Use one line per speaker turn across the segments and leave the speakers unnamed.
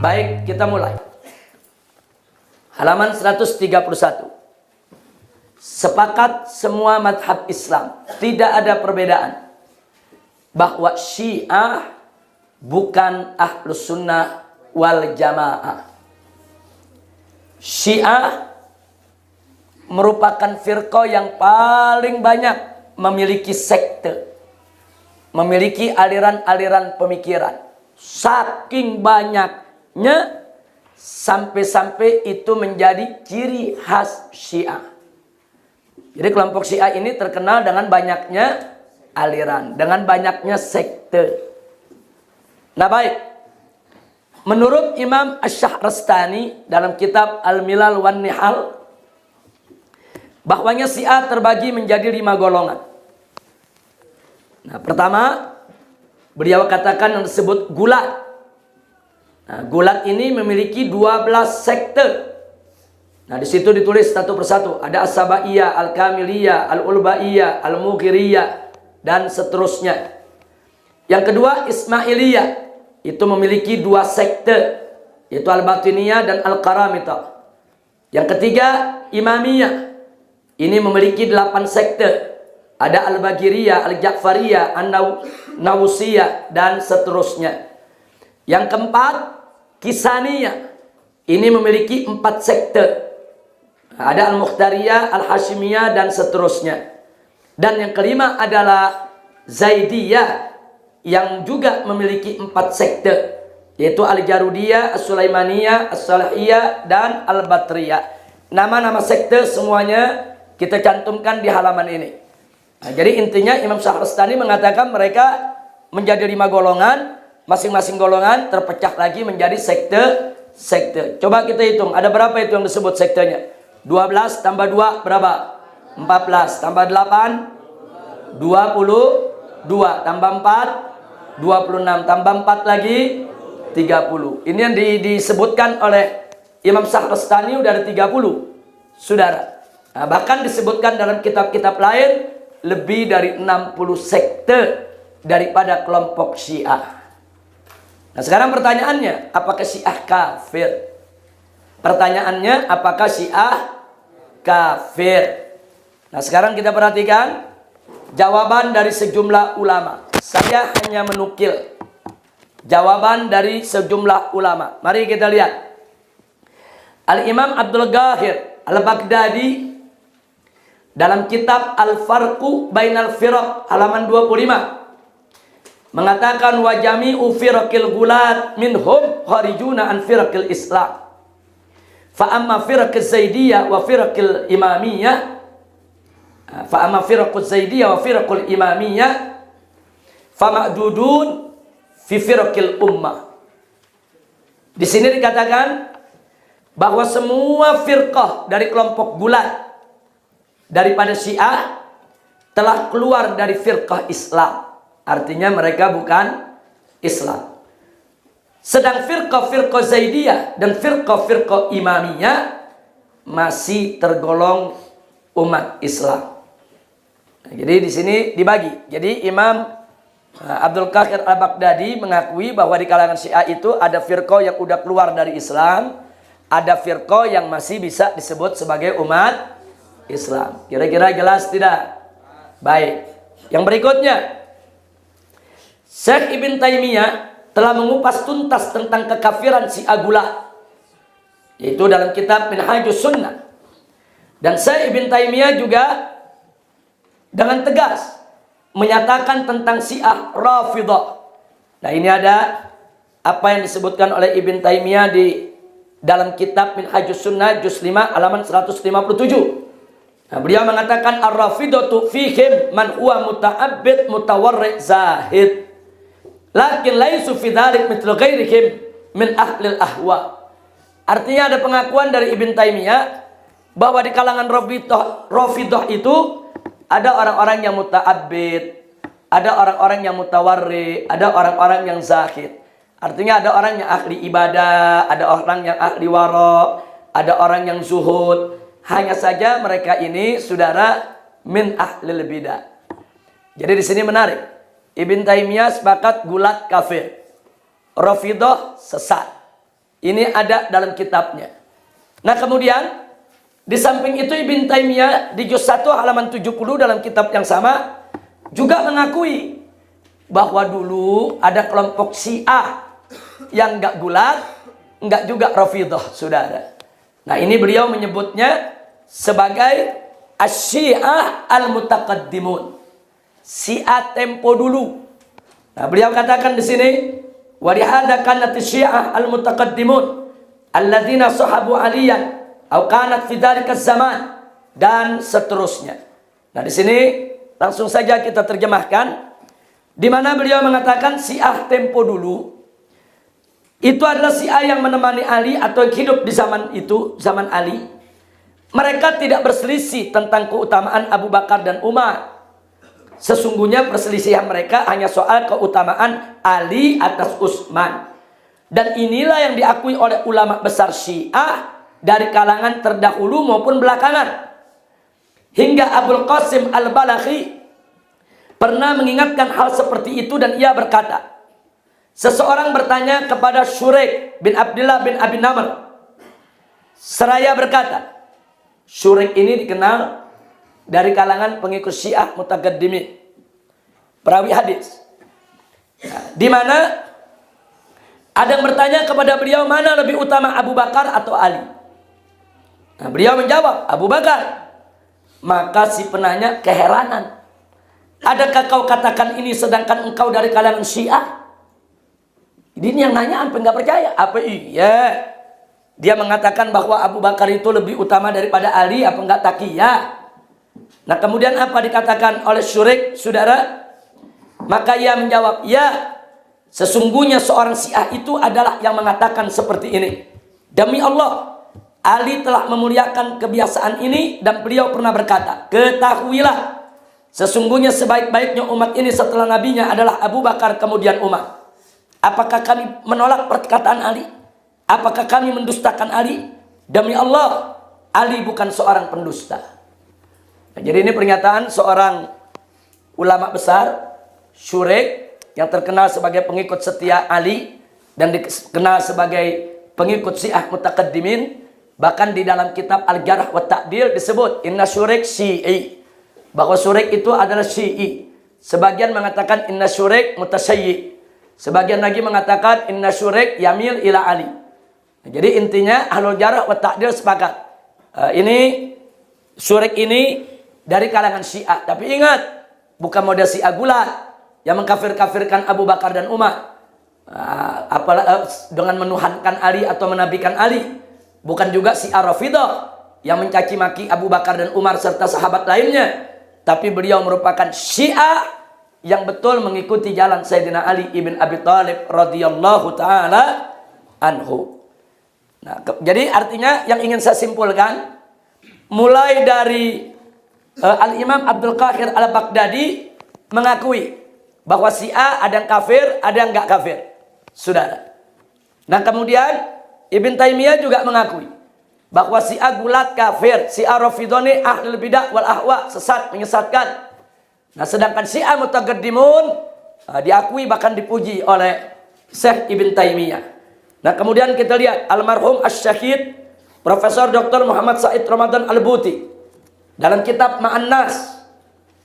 Baik, kita mulai. Halaman 131. Sepakat semua madhab Islam, tidak ada perbedaan, bahwa Syiah bukan Ahlus Sunnah wal Jamaah. Syiah merupakan firqah yang paling banyak memiliki sekte, memiliki aliran-aliran pemikiran. Saking banyaknya sampai-sampai itu menjadi ciri khas Syiah. Jadi kelompok Syiah ini terkenal dengan banyaknya aliran, dengan banyaknya sekte. Nah baik, menurut Imam Asy-Syahrastani dalam kitab Al-Milal wan Nihal, bahwanya Syiah terbagi menjadi 5 golongan. Nah pertama, beliau katakan yang disebut gulat. Nah gulat ini memiliki 12 sekte. Nah di situ ditulis satu persatu, ada As-Sabaiyah, Al-Kamiliyah, Al-Ulbaiyah, Al-Mughiriyah dan seterusnya. Yang kedua Ismailiyah, itu memiliki 2 sekte, yaitu Al-Batiniyah dan Al-Qaramitah. Yang ketiga Imamiyah, ini memiliki 8 sekte, ada Al-Bagiriyah, Al-Ja'fariyah, An-Nawusiyah dan seterusnya. Yang keempat Kisaniyah, ini memiliki 4 sekte, ada Al-Mukhtariyah, Al-Hashimiyah dan seterusnya. Dan yang kelima adalah Zaidiyah, yang juga memiliki 4 sekte, yaitu Al-Jarudiyah, As-Sulaimaniyah, As-Salahiyah dan Al-Batriyah. Nama-nama sekte semuanya kita cantumkan di halaman ini. Nah, jadi intinya Imam Syahrastani mengatakan mereka menjadi 5 golongan, masing-masing golongan terpecah lagi menjadi sekte. Coba kita hitung, ada berapa itu yang disebut sektenya? 12 tambah 2 berapa? 14 tambah 8 22 tambah 4 26 tambah 4 lagi 30. Ini yang disebutkan oleh Imam Syahrastani udah ada 30, saudara. Nah, bahkan disebutkan dalam kitab-kitab lain lebih dari 60 sekte daripada kelompok Syiah. Nah sekarang pertanyaannya, apakah Syiah kafir? Pertanyaannya, apakah Syiah kafir? Nah sekarang kita perhatikan jawaban dari sejumlah ulama. Saya hanya menukil jawaban dari sejumlah ulama. Mari kita lihat. Al-Imam Abdul Ghahir Al-Baghdadi dalam kitab Al-Farqu Bainal Firaq halaman 25 mengatakan wa jami'u firaqil gulat minhum kharijuna an firaqil Islam. Fa amma firaqil Zaidiyah wa firaqil Imamiyah, fa amma firaqul Zaidiyah wa firaqul Imamiyah fa ma'dudun fi firaqil ummah. Di sini dikatakan bahwa semua firqah dari kelompok gulat daripada Syiah telah keluar dari firqah Islam. Artinya mereka bukan Islam. Sedang firqah-firqah Zaidiyah dan firqah-firqah Imamiyah masih tergolong umat Islam. Nah, jadi di sini dibagi. Jadi Imam Abdul Ghahir Al-Baghdadi mengakui bahwa di kalangan Syiah itu ada firqah yang udah keluar dari Islam, ada firqah yang masih bisa disebut sebagai umat Islam. Kira-kira jelas tidak? Baik. Yang berikutnya, Syekh Ibn Taimiyah telah mengupas tuntas tentang kekafiran Syiah gulat, yaitu dalam kitab Minhajus Sunnah. Dan Syekh Ibn Taimiyah juga dengan tegas menyatakan tentang Syiah Rafidah. Nah ini ada apa yang disebutkan oleh Ibn Taimiyah di dalam kitab Minhajus Sunnah juz 5 halaman 157. Nah, beliau mengatakan ar-rafidatu fihim man huwa muta'abbid mutawarri' zahid. Lakin laisu fi dzalik mithlu ghairihim min ahlil ahwa. Artinya ada pengakuan dari Ibn Taimiyah bahwa di kalangan Rafidah itu ada orang-orang yang muta'abbid, ada orang-orang yang mutawarri, ada orang-orang yang zahid. Artinya ada orang yang ahli ibadah, ada orang yang ahli wara, ada orang yang zuhud. Hanya saja mereka ini saudara min ahlil bidah. Jadi di sini menarik. Ibn Taimiyah sepakat gulat kafir, Rafidah sesat. Ini ada dalam kitabnya. Nah kemudian di samping itu Ibn Taimiyah di juz 1 halaman 70 dalam kitab yang sama juga mengakui bahwa dulu ada kelompok Syiah yang enggak gulat, enggak juga Rafidhah, saudara. Nah ini beliau menyebutnya sebagai Asy-Syiah al-Mutaqaddimun, Syiah tempo dulu. Nah beliau katakan di sini, wa lihadza kanat Syiah al-Mutaqaddimun alladzina sahabu aliyan au kanat fi dzalika zaman, dan seterusnya. Nah di sini langsung saja kita terjemahkan, di mana beliau mengatakan Syiah tempo dulu itu adalah Syiah yang menemani Ali atau yang hidup di zaman itu, zaman Ali. Mereka tidak berselisih tentang keutamaan Abu Bakar dan Umar. Sesungguhnya perselisihan mereka hanya soal keutamaan Ali atas Utsman. Dan inilah yang diakui oleh ulama besar Syiah dari kalangan terdahulu maupun belakangan. Hingga Abul Qasim Al-Balakhi pernah mengingatkan hal seperti itu dan ia berkata, seseorang bertanya kepada Syurik bin Abdullah bin Abi Namr. Seraya berkata, Syurik ini dikenal dari kalangan pengikut Syiah Mutaqaddimin, perawi hadis. Nah, di mana ada yang bertanya kepada beliau, mana lebih utama Abu Bakar atau Ali? Nah, beliau menjawab, Abu Bakar. Maka si penanya keheranan. Adakah kau katakan ini sedangkan engkau dari kalangan Syiah? Ini yang nanya apa nggak percaya? Apa iya? Dia mengatakan bahwa Abu Bakar itu lebih utama daripada Ali, apa enggak takiyah? Nah kemudian apa dikatakan oleh Syurik, saudara? Maka ia menjawab, ya, sesungguhnya seorang Syiah itu adalah yang mengatakan seperti ini. Demi Allah, Ali telah memuliakan kebiasaan ini dan beliau pernah berkata, ketahuilah, sesungguhnya sebaik-baiknya umat ini setelah nabinya adalah Abu Bakar kemudian Umar. Apakah kami menolak perkataan Ali? Apakah kami mendustakan Ali? Demi Allah, Ali bukan seorang pendusta. Nah, jadi ini pernyataan seorang ulama besar, Syurik, yang terkenal sebagai pengikut setia Ali dan dikenal sebagai pengikut Syiah Mutaqaddimin. Bahkan di dalam kitab Al-Jarh wa Ta'dil disebut inna Syurik Syi'i, bahwa Syurik itu adalah Syi'i. Sebagian mengatakan inna Syurik mutasyayyi, sebagian lagi mengatakan inna Syurik yamil ila Ali. Nah, jadi intinya Ahlul Jarh wa Ta'dil sepakat, ini Syurik ini dari kalangan Syiah. Tapi ingat, bukan model Syiah gulat yang mengkafir-kafirkan Abu Bakar dan Umar, dengan menuhankan Ali atau menabikan Ali. Bukan juga Syiah Rafidhah yang mencaci maki Abu Bakar dan Umar serta sahabat lainnya. Tapi beliau merupakan Syiah yang betul mengikuti jalan Sayyidina Ali ibn Abi Thalib radhiyallahu ta'ala anhu. Nah, jadi artinya yang ingin saya simpulkan, mulai dari Al-Imam Abdul Qahir Al-Baghdadi mengakui bahwa Syiah ada yang kafir, ada yang enggak kafir, saudara. Nah kemudian Ibn Taimiyah juga mengakui bahwa Syiah gulat kafir, Syiah Rafidhah ahlul bidah wal ahwa, sesat, menyesatkan. Nah sedangkan Syiah Mutaqaddimun diakui bahkan dipuji oleh Syekh Ibn Taimiyah. Nah kemudian kita lihat almarhum Asy-Syahid Profesor Dr. Muhammad Said Ramadan Al-Buti dalam kitab Ma'an Nas,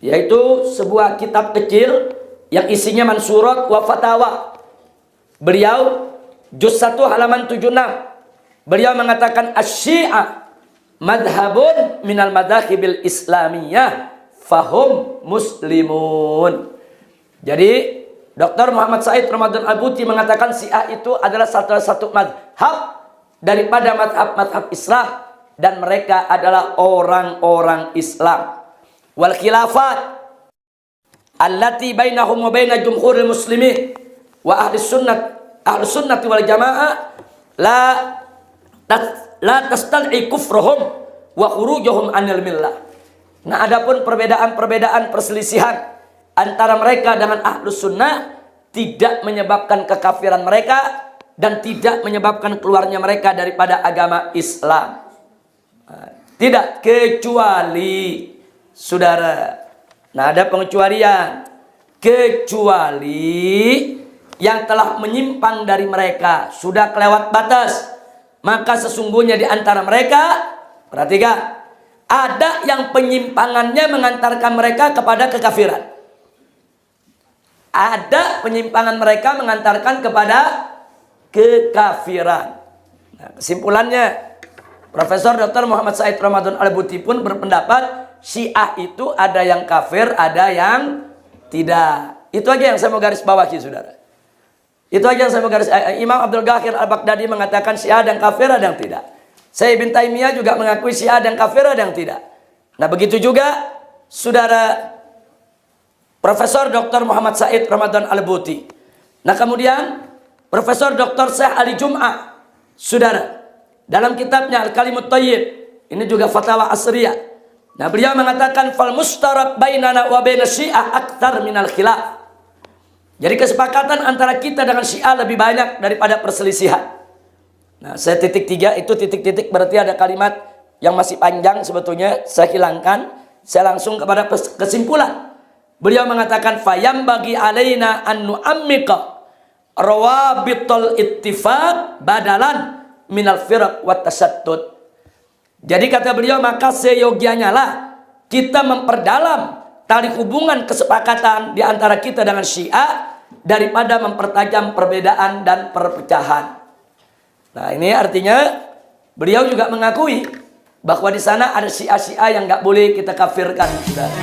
yaitu sebuah kitab kecil yang isinya mansurat wa fatawa. Beliau juz 1 halaman 76. Beliau mengatakan Asy-Syiah madhabun minal madhahibil islamiyah fahum muslimun. Jadi Dr. Muhammad Said Ramadan Al-Buti mengatakan Syiah itu adalah satu madhab daripada madhab-madhab Islam, dan mereka adalah orang-orang Islam. Wal khilafat allati bainahum wa baina jumhuril muslimin wa ahli sunnati wal jamaah la tastal'i kufruhum wa khurujuhum anil millah. Nah adapun perbedaan-perbedaan perselisihan antara mereka dengan ahlus sunnah tidak menyebabkan kekafiran mereka dan tidak menyebabkan keluarnya mereka daripada agama Islam. Tidak, kecuali, saudara. Nah ada pengecualian. Kecuali yang telah menyimpang dari mereka, sudah kelewat batas, maka sesungguhnya di antara mereka, perhatikan, ada yang penyimpangannya mengantarkan mereka kepada kekafiran. Ada penyimpangan mereka mengantarkan kepada kekafiran. Nah, kesimpulannya, Profesor Dr. Muhammad Said Ramadan Al-Buti pun berpendapat Syiah itu ada yang kafir, ada yang tidak. Itu aja yang saya mau garis bawahi, saudara. Itu aja yang saya mau garis. Imam Abdul Ghafir Al-Baghdadi mengatakan Syiah ada yang kafir, ada yang tidak. Saya Ibn Taimiyah juga mengakui Syiah ada yang kafir, ada yang tidak. Nah, begitu juga saudara Profesor Dr. Muhammad Said Ramadan Al-Buti. Nah, kemudian Profesor Dr. Syekh Ali Jum'ah, saudara, dalam kitabnya Al-Kalimut Thayyib, ini juga fatwa asriyah. Nah, beliau mengatakan fal mustarak bainana wa baina Syiah aktsar minal khilaf. Jadi kesepakatan antara kita dengan Syiah lebih banyak daripada perselisihan. Nah, saya titik 3 itu titik-titik berarti ada kalimat yang masih panjang sebetulnya, saya hilangkan. Saya langsung kepada kesimpulan. Beliau mengatakan fayam bagi alaina an nu'ammika rawabitul ittifaq badalan minal firaq wat tasattut. Jadi kata beliau, maka seyogianya lah kita memperdalam tali hubungan kesepakatan di antara kita dengan Syiah daripada mempertajam perbedaan dan perpecahan. Nah, ini artinya beliau juga mengakui bahwa di sana ada Syiah-Syiah yang nggak boleh kita kafirkan, saudara.